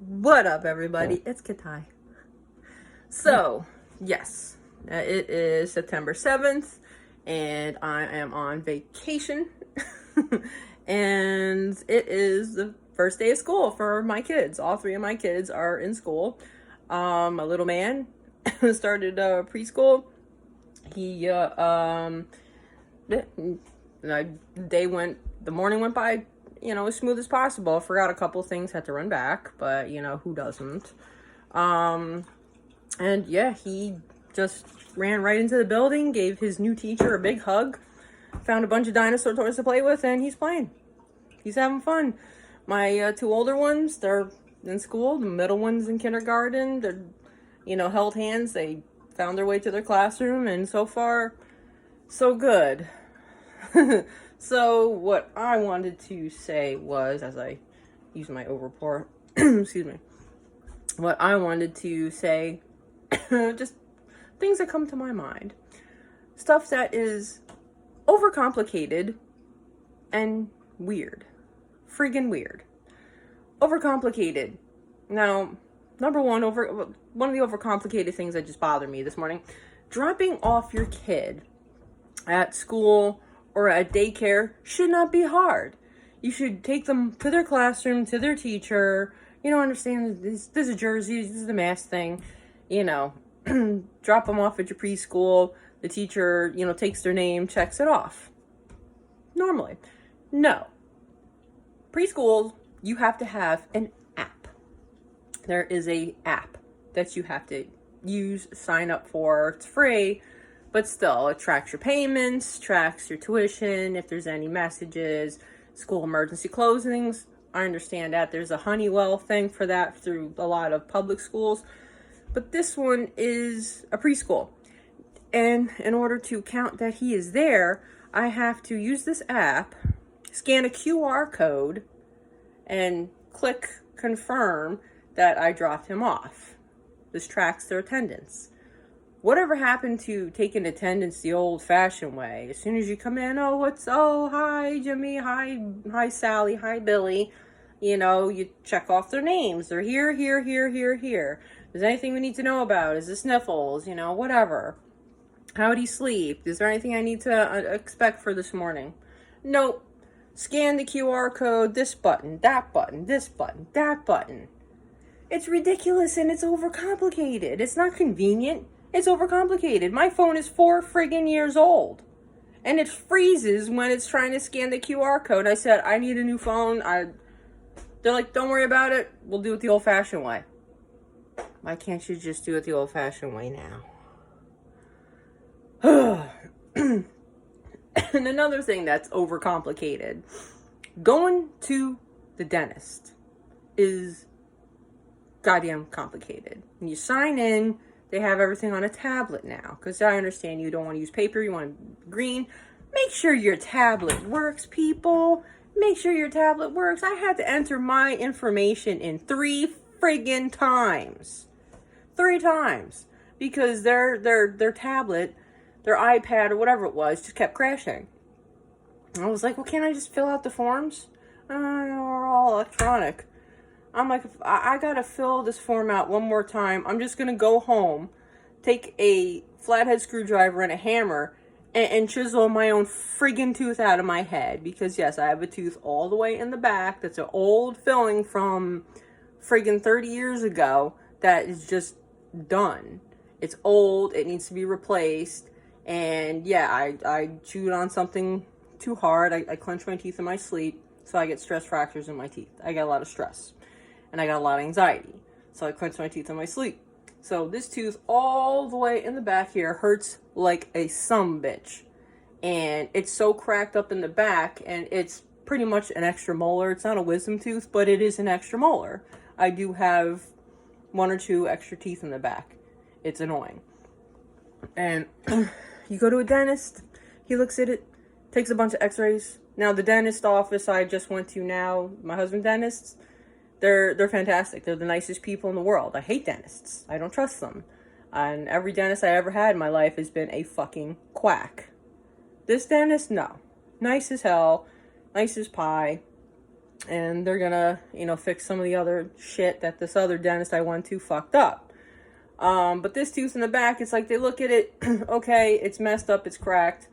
What up, everybody? It's Katai. So, yes, it is September 7th, and I am on vacation. And it is the first day of school for my kids. All three of my kids are in school. My little man started preschool. He, the morning went by, as smooth as possible. I forgot a couple things, had to run back, but, who doesn't? And yeah, he just ran right into the building, gave his new teacher a big hug, found a bunch of dinosaur toys to play with, and he's playing. He's having fun. My two older ones, they're in school. The middle one's in kindergarten. They're, held hands. They found their way to their classroom, and so far, so good. So what I wanted to say was, as I use my overpour, excuse me, what I wanted to say, just things that come to my mind. Stuff that is overcomplicated and weird. Friggin' weird. Overcomplicated. Now, number one of the overcomplicated things that just bothered me this morning, dropping off your kid at school or at daycare should not be hard. You should take them to their classroom, to their teacher. Understand this is Jersey, this is the mask thing. Drop them off at your preschool. The teacher, takes their name, checks it off. Normally. No. Preschool, you have to have an app. There is a app that you have to use, sign up for. It's free, but still, it tracks your payments, tracks your tuition, if there's any messages, school emergency closings. I understand that. There's a Honeywell thing for that through a lot of public schools. But this one is a preschool. And in order to count that he is there, I have to use this app, scan a QR code, and click confirm that I dropped him off. This tracks their attendance. Whatever happened to taking attendance the old-fashioned way? As soon as you come in, hi Jimmy, hi Sally, hi Billy. You check off their names. They're here. Is there anything we need to know about? Is this sniffles? Whatever. How did he sleep? Is there anything I need to expect for this morning? Nope. Scan the QR code, this button, that button, this button, that button. It's ridiculous and it's overcomplicated. It's not convenient. It's overcomplicated. My phone is 4 friggin' years old. And it freezes when it's trying to scan the QR code. I said, I need a new phone. They're like, don't worry about it. We'll do it the old-fashioned way. Why can't you just do it the old-fashioned way now? And another thing that's overcomplicated. Going to the dentist is goddamn complicated. When you sign in, they have everything on a tablet now. Because I understand you don't want to use paper, you want green. Make sure your tablet works, people. Make sure your tablet works. I had to enter my information in 3 friggin' times. 3 times. Because their tablet, their iPad or whatever it was, just kept crashing. I was like, well, can't I just fill out the forms? We're all electronic. I'm like, I gotta fill this form out one more time. I'm just gonna go home, take a flathead screwdriver and a hammer, and chisel my own friggin' tooth out of my head. Because yes, I have a tooth all the way in the back that's an old filling from friggin' 30 years ago that is just done. It's old, it needs to be replaced. And yeah, I chewed on something too hard. I clench my teeth in my sleep, so I get stress fractures in my teeth. I get a lot of stress. And I got a lot of anxiety. So I clench my teeth in my sleep. So this tooth all the way in the back here hurts like a sumbitch. And it's so cracked up in the back, and it's pretty much an extra molar. It's not a wisdom tooth, but it is an extra molar. I do have 1 or 2 extra teeth in the back. It's annoying. And you go to a dentist, he looks at it, takes a bunch of x-rays. Now the dentist office I just went to now, my husband's dentist, they're fantastic. They're the nicest people in the world. I hate dentists. I don't trust them. And every dentist I ever had in my life has been a fucking quack. This dentist, no. Nice as hell. Nice as pie. And they're gonna, fix some of the other shit that this other dentist I went to fucked up. But this tooth in the back, it's like they look at it, okay, it's messed up, it's cracked,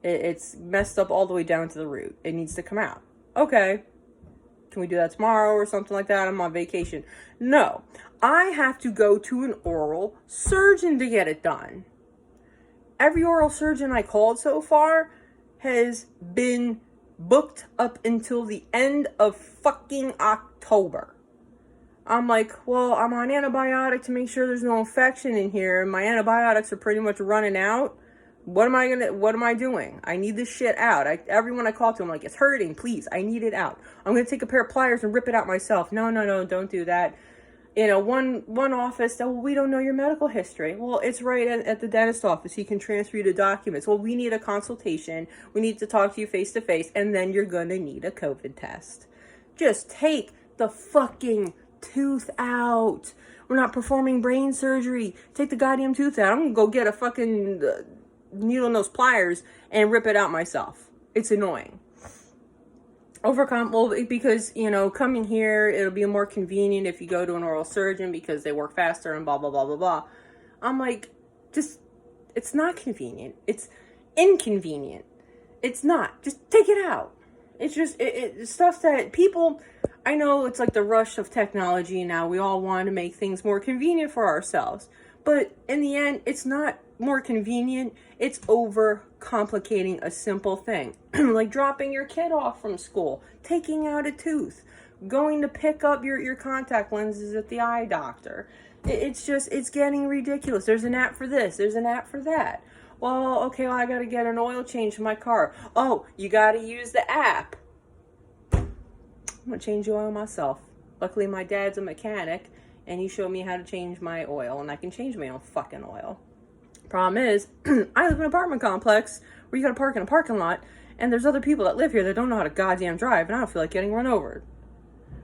it's messed up all the way down to the root. It needs to come out. Okay, can we do that tomorrow or something like that? I'm on vacation. No, I have to go to an oral surgeon to get it done. Every oral surgeon I called so far has been booked up until the end of fucking October. I'm like, well, I'm on antibiotic to make sure there's no infection in here, and my antibiotics are pretty much running out. What am I doing? I need this shit out. Everyone I call to, I'm like, it's hurting, please, I need it out. I'm gonna take a pair of pliers and rip it out myself. No, don't do that. One office, oh, we don't know your medical history. Well, it's right at the dentist office. He can transfer you the documents. Well, we need a consultation. We need to talk to you face to face, and then you're gonna need a COVID test. Just take the fucking tooth out. We're not performing brain surgery. Take the goddamn tooth out. I'm gonna go get a fucking needle nose pliers and rip it out myself. It's annoying. Because, coming here, it'll be more convenient if you go to an oral surgeon because they work faster and blah, blah, blah, blah, blah. I'm like, it's not convenient. It's inconvenient. It's not. Just take it out. It's just, it's stuff that people, I know it's like the rush of technology now. We all want to make things more convenient for ourselves. But in the end, it's not more convenient. It's overcomplicating a simple thing. Like dropping your kid off from school, taking out a tooth, going to pick up your contact lenses at the eye doctor. It's getting ridiculous. There's an app for this. There's an app for that. Well, okay, I got to get an oil change in my car. Oh, you got to use the app. I'm going to change the oil myself. Luckily, my dad's a mechanic, and he showed me how to change my oil, and I can change my own fucking oil. Problem is, I live in an apartment complex where you gotta park in a parking lot, and there's other people that live here that don't know how to goddamn drive, and I don't feel like getting run over.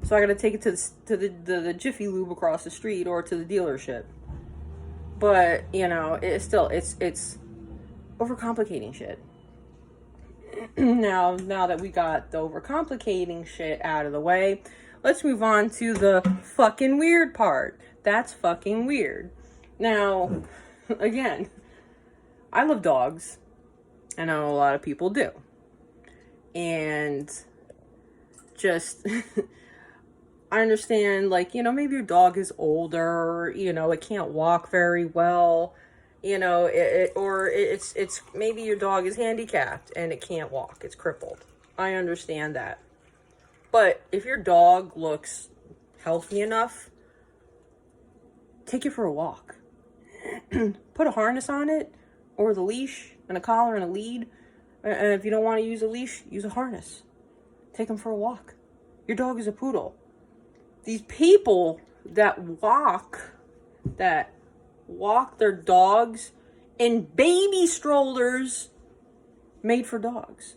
So I gotta take it to the Jiffy Lube across the street or to the dealership. But, it's overcomplicating shit. Now that we got the overcomplicating shit out of the way, let's move on to the fucking weird part. That's fucking weird. Now, again, I love dogs. I know a lot of people do. And just, I understand, maybe your dog is older, it can't walk very well, it's maybe your dog is handicapped and it can't walk, it's crippled. I understand that. But if your dog looks healthy enough, take it for a walk. Put a harness on it, or the leash, and a collar and a lead. And if you don't want to use a leash, use a harness. Take them for a walk. Your dog is a poodle. These people that walk their dogs in baby strollers made for dogs.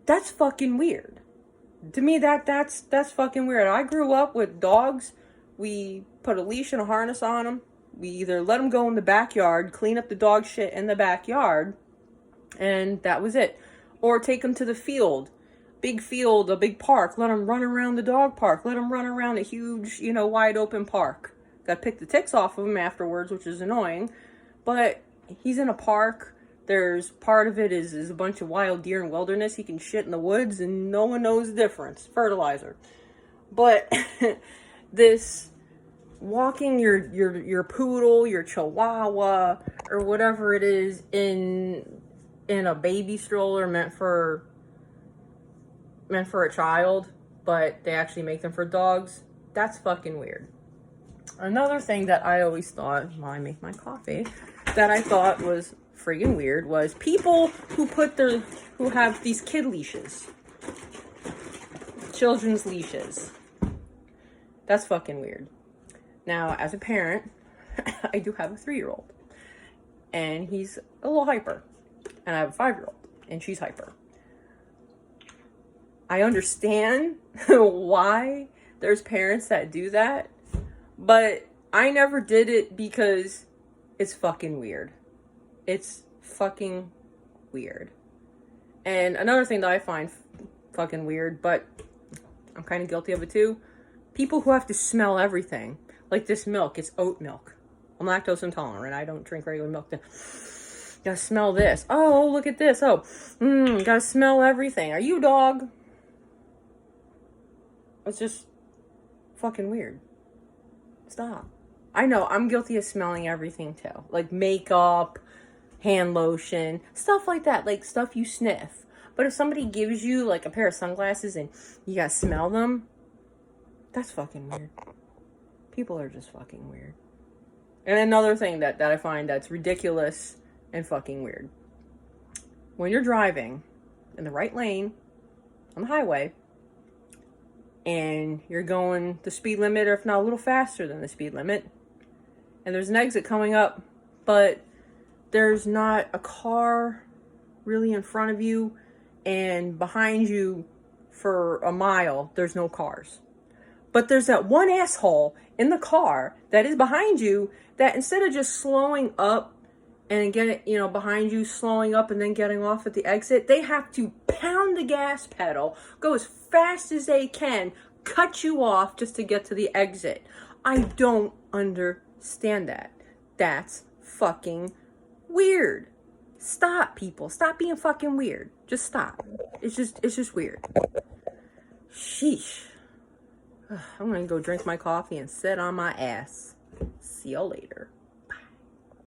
That's fucking weird. To me, that's fucking weird. I grew up with dogs. We put a leash and a harness on them. We either let them go in the backyard, clean up the dog shit in the backyard, and that was it. Or take them to the field, a big park. Let them run around the dog park. Let them run around a huge, wide open park. Got to pick the ticks off of him afterwards, which is annoying. But he's in a park. There's part of it is a bunch of wild deer and wilderness. He can shit in the woods and no one knows the difference. Fertilizer. But this walking your poodle, your chihuahua, or whatever it is in a baby stroller meant for a child, but they actually make them for dogs, that's fucking weird. Another thing that I always thought, while I make my coffee, that I thought was friggin' weird was people who have these kid leashes. Children's leashes. That's fucking weird. Now, as a parent, I do have a 3-year-old. And he's a little hyper. And I have a 5-year-old. And she's hyper. I understand why there's parents that do that. But I never did it because it's fucking weird. It's fucking weird. And another thing that I find fucking weird, but I'm kind of guilty of it too. People who have to smell everything. Like this milk, it's oat milk. I'm lactose intolerant. I don't drink regular milk. Gotta smell this. Oh, look at this. Oh, gotta smell everything. Are you a dog? It's just fucking weird. Stop. I know, I'm guilty of smelling everything too. Like makeup, hand lotion, stuff like that. Like stuff you sniff. But if somebody gives you like a pair of sunglasses and you gotta smell them, that's fucking weird. People are just fucking weird. And another thing that I find that's ridiculous and fucking weird. When you're driving in the right lane on the highway and you're going the speed limit or if not a little faster than the speed limit and there's an exit coming up, but there's not a car really in front of you and behind you for a mile, there's no cars. But there's that one asshole in the car that is behind you that instead of just slowing up and getting, behind you, slowing up and then getting off at the exit, they have to pound the gas pedal, go as fast as they can, cut you off just to get to the exit. I don't understand that. That's fucking weird. Stop, people. Stop being fucking weird. Just stop. It's just weird. Sheesh. I'm gonna go drink my coffee and sit on my ass. See y'all later.